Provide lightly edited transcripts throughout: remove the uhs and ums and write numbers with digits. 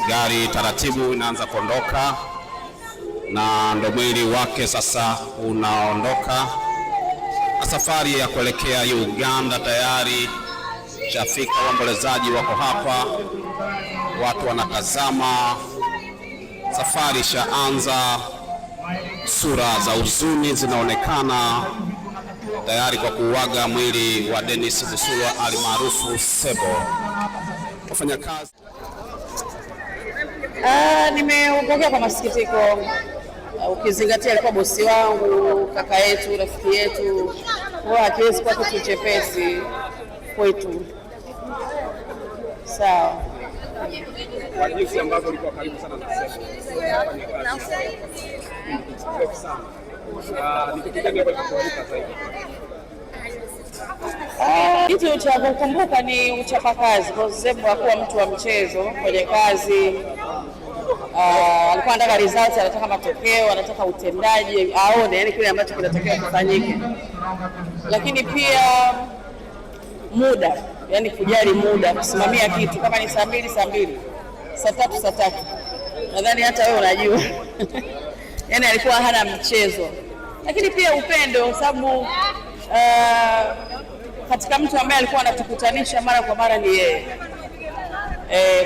Gari taratibu inaanza kuondoka na ndo mwili wake sasa unaondoka, na safari ya kuelekea Uganda tayari shafika. Waombolezaji wako hapa, watu wanatazama, safari shaanza, sura za huzuni zinaonekana tayari kwa kuuaga mwili wa Dennis Busulwa almaarufu Sebo. Wafanyakazi nimeupokea kwa masikitiko, ukizingatia alikuwa bosi wangu, kaka yetu, rafiki yetu, kwa hakiwezi kuwa kitu chepesi kwetu. Sawa. Kwa jinsi ambavyo ulikuwa karibu sana na Sebo. Kitu cha kukumbuka ni uchapakazi, kwa sababu hakuwa mtu wa mchezo kwenye kazi. Alikuwa anataka results, anataka matokeo, anataka utendaji, aone yani kile ambacho kinatakiwa kufanyike. Lakini pia muda, yani kujali muda, kusimamia kitu kama ni saa 2 saa 2, saa 3 saa 3. Nadhani hata wewe unajua. Yani alikuwa hana mchezo. Lakini pia upendo, sababu katika mtu ambaye alikuwa anatukutanisha mara kwa mara ni yeye.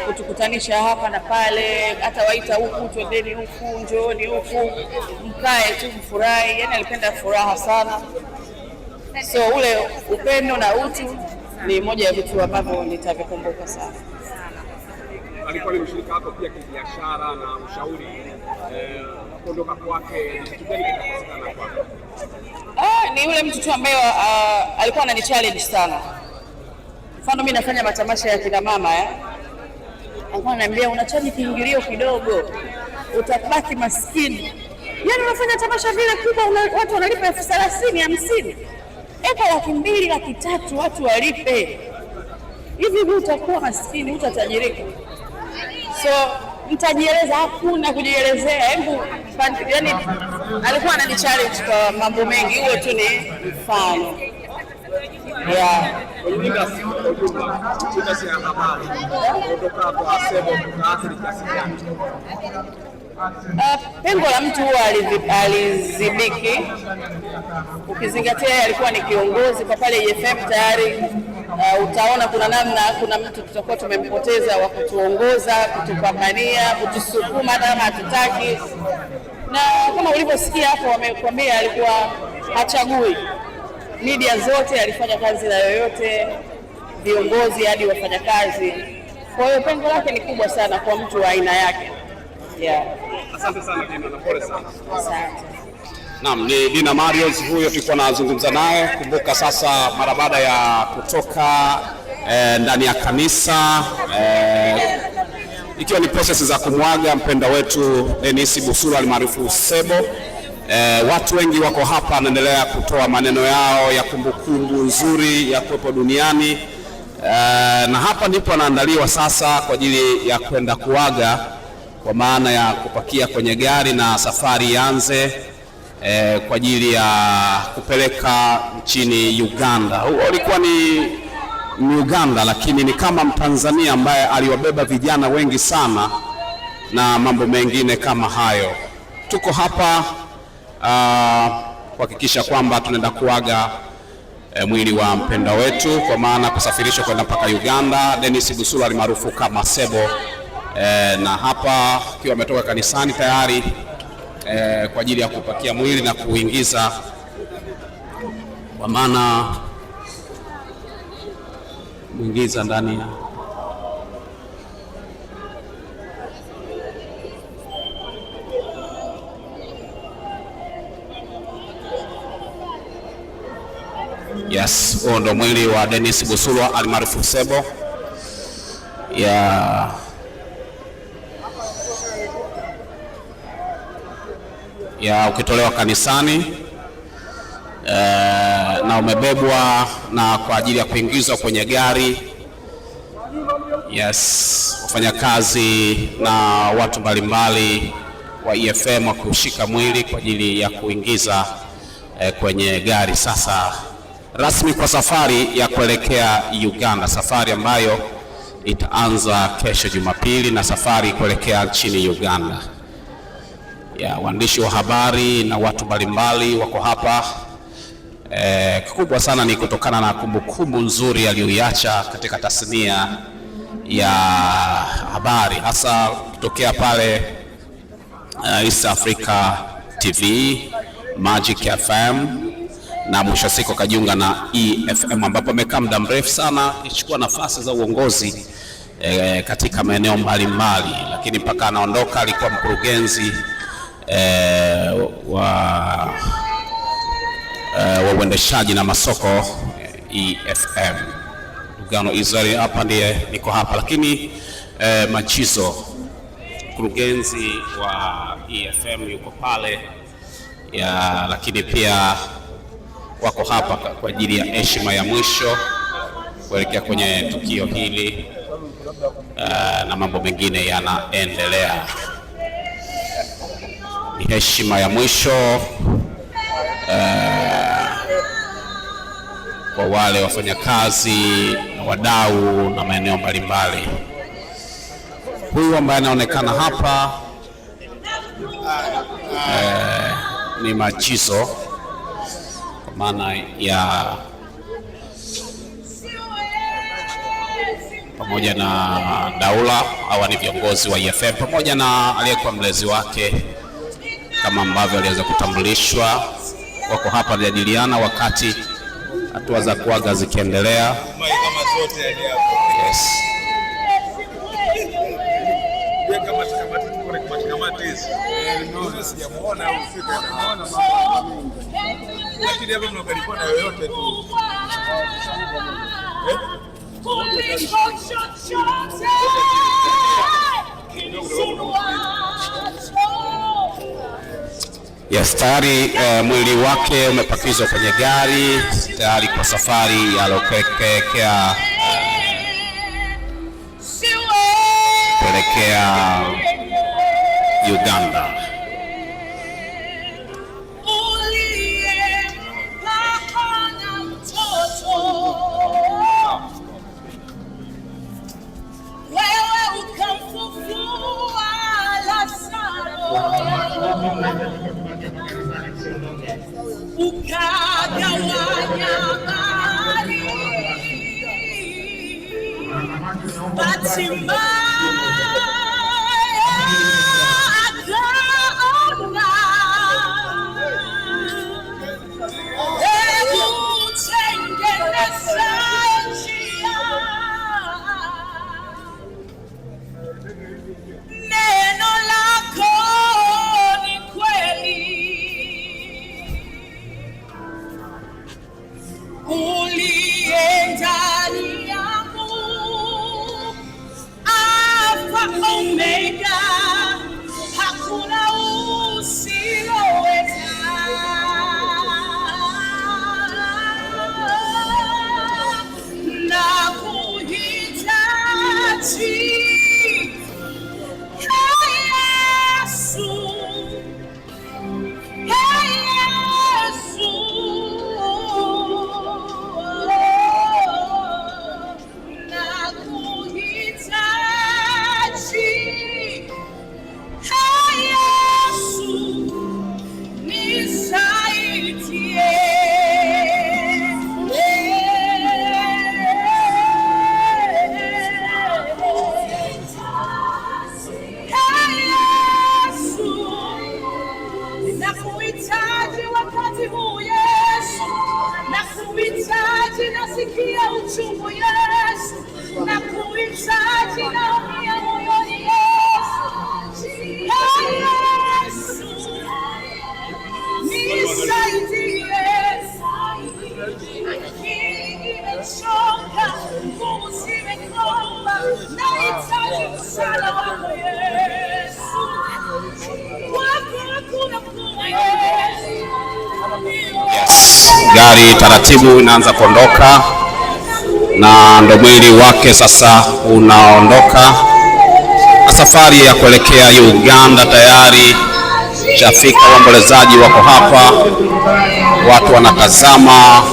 Kutukutanisha hapa na pale, hata waita huku, twendeni huku, njooni huku, mkae tu mfurahi. Yani alipenda furaha sana. So ule upendo na utu ni moja ya vitu ambavyo nitavikumbuka sana. Alikuwa ni mshirika wako pia kibiashara na ushauri, kuondoka kwake kitu gani kinakosekana kwako? Ni yule mtu tu ambaye alikuwa anani challenge sana. Mfano mimi nafanya matamasha ya kina mama alikuwa ananiambia unachaji kiingilio kidogo, utabaki maskini. Yaani unafanya tamasha vile kubwa watu wanalipa 30,000, 50. Eka 200,000, 300,000 watu walipe. Hivi utakuwa maskini, utatajirika. So mtajieleza, hakuna kujielezea. Hebu yani alikuwa anani challenge kwa mambo mengi, huo tu ni mfano. Pengo la mtu huwa alizibiki, ukizingatia alikuwa ni kiongozi kwa pale EFM tayari. Utaona kuna namna, kuna mtu tutakuwa tumempoteza wa kutuongoza, kutupambania, kutusukuma kama hatutaki. Na kama ulivyosikia hapo wamekwambia alikuwa hachagui media zote, alifanya kazi na yoyote, viongozi hadi wafanyakazi. Kwa hiyo pengo lake ni kubwa sana kwa mtu wa aina yake. Asante sana Dina, na pole sana. Asante. Naam, ni Dina Marios huyo tulikuwa nazungumza naye. Kumbuka sasa mara baada ya kutoka ndani ya kanisa ikiwa ni process za kumwaga mpenda wetu Dennis Busulwa almaarufu Sebo, watu wengi wako hapa wanaendelea kutoa maneno yao ya kumbukumbu nzuri ya kuwepo duniani, na hapa ndipo anaandaliwa sasa kwa ajili ya kwenda kuaga, kwa maana ya kupakia kwenye gari na safari ianze kwa ajili ya kupeleka nchini Uganda. Huo ulikuwa ni Uganda, lakini ni kama Mtanzania ambaye aliwabeba vijana wengi sana na mambo mengine kama hayo. Tuko hapa kuhakikisha kwamba tunaenda kuaga mwili wa mpenda wetu, kwa maana kusafirishwa kwenda mpaka Uganda, Dennis Busulwa almaarufu kama Sebo. Na hapa akiwa ametoka kanisani tayari kwa ajili ya kupakia mwili na kuingiza, kwa maana muingiza ndani ya huo ndo mwili wa Dennis Busulwa almaarufu Sebo ukitolewa kanisani na umebebwa na kwa ajili ya kuingizwa kwenye gari. Wafanyakazi na watu mbalimbali wa EFM wakushika mwili kwa ajili ya kuingiza kwenye gari sasa rasmi kwa safari ya kuelekea Uganda, safari ambayo itaanza kesho Jumapili na safari kuelekea nchini Uganda. Waandishi wa habari na watu mbalimbali wako hapa. Kikubwa sana ni kutokana na kumbukumbu nzuri aliyoiacha katika tasnia ya habari, hasa kutokea pale East Africa TV, Magic FM, na mwisho siku kajiunga na EFM, ambapo amekaa muda mrefu sana akichukua nafasi za uongozi katika maeneo mbalimbali, lakini mpaka anaondoka alikuwa mkurugenzi wa uendeshaji na masoko EFM. Lugano Israeli hapa ndiye niko hapa, lakini Machizo mkurugenzi wa EFM yuko pale lakini pia wako hapa kwa ajili ya heshima ya mwisho kuelekea kwenye tukio hili na mambo mengine yanaendelea. Ni heshima ya mwisho kwa wale wafanyakazi na wadau na maeneo mbalimbali. Huyu ambaye anaonekana hapa ni Machizo, kwa maana ya pamoja na Daula. Hawa ni viongozi wa EFM pamoja na aliyekuwa mlezi wake kama ambavyo aliweza kutambulishwa. Wako hapa kujadiliana wakati hatua za kuaga zikiendelea. Yes. Yes, tayari mwili wake umepakizwa kwenye gari tayari kwa safari ya kuelekea Uganda. Yes, gari taratibu inaanza kuondoka na ndo mwili wake sasa unaondoka. Safari ya kuelekea Uganda tayari shafika, waombolezaji wako hapa, watu wanatazama,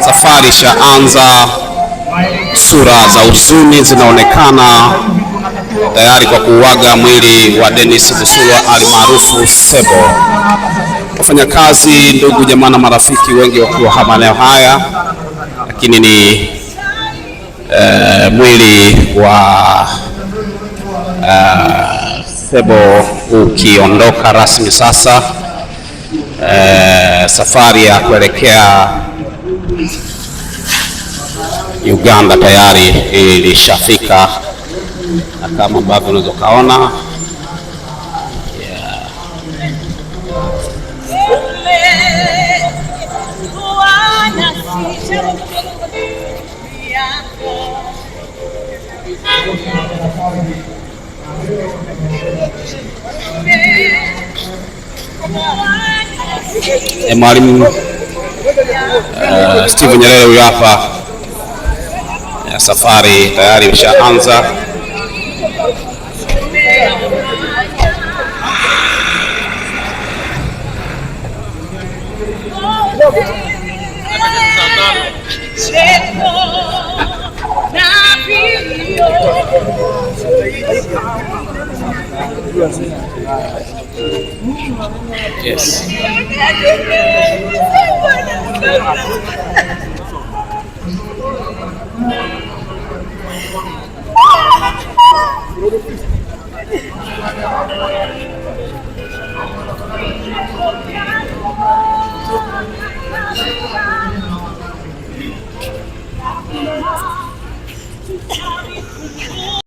safari shaanza sura za huzuni zinaonekana tayari kwa kuuaga mwili wa Dennis Busulwa almaarufu Sebo. Wafanyakazi, ndugu jamaa na marafiki wengi wakiwa maeneo haya, lakini ni mwili wa Sebo ukiondoka rasmi sasa. Safari ya kuelekea Uganda tayari ilishafika, na kama ambavyo unaweza kaona Mwalimu Steve Nyerere huyu hapa. Safari tayari imeshaanza. Yes.